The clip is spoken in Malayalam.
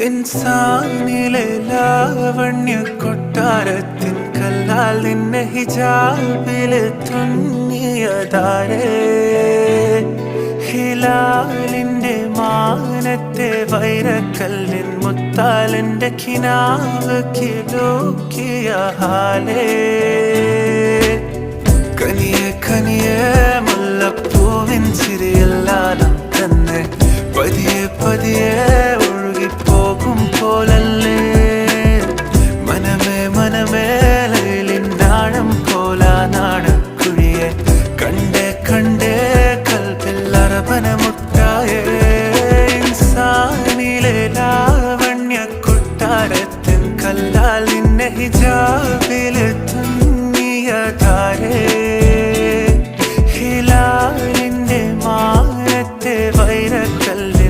ഇൻസാനിലെ ലാവണ്യ കൊട്ടാരത്തിൻ കല്ലാൽ നിന്നെ ഹിജാബില് തുന്നിയതാരേ ഹിലാലിന്റെ മാനത്തെ വൈരക്കല്ലിൻ മുത്താലിന്റെ കിനാവ് കിലോക്കിയ ഹാലേ കനിയെ കനിയെ മുല്ലപ്പൂവിൻ ചിരിയില്ലാതെ തന്നെ